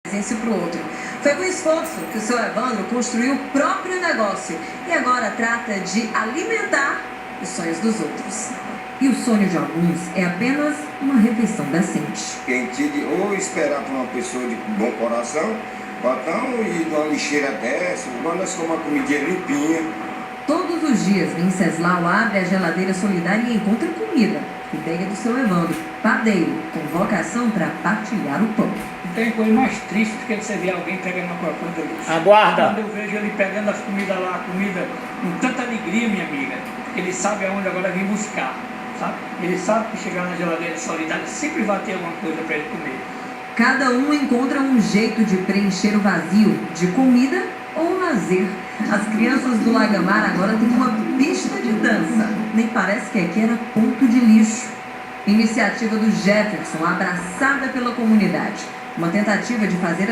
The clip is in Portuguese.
para o outro. Foi com esforço que o seu Evandro construiu o próprio negócio e agora trata de alimentar os sonhos dos outros. E o sonho de alguns é apenas uma refeição decente. Quem decide ou esperar por uma pessoa de bom coração, então ir numa lixeira dessa, nós com uma comidinha limpinha. Todos os dias, Venceslau abre a geladeira solidária e encontra comida. Ideia do seu Evandro, padeiro, com vocação para partilhar o pão. Não tem coisa mais triste do que você ver alguém pegando uma coisa ali. Aguarda! Quando eu vejo ele pegando as comidas lá, a comida com tanta alegria, minha amiga, ele sabe aonde agora vir buscar, sabe? Ele sabe que chegar na geladeira solidária sempre vai ter alguma coisa para ele comer. Cada um encontra um jeito de preencher o vazio, de comida ou lazer. As crianças do Lagamar agora têm uma pista de dança. Nem parece que aqui era ponto de lixo. Iniciativa do Jefferson, abraçada pela comunidade. Uma tentativa de fazer as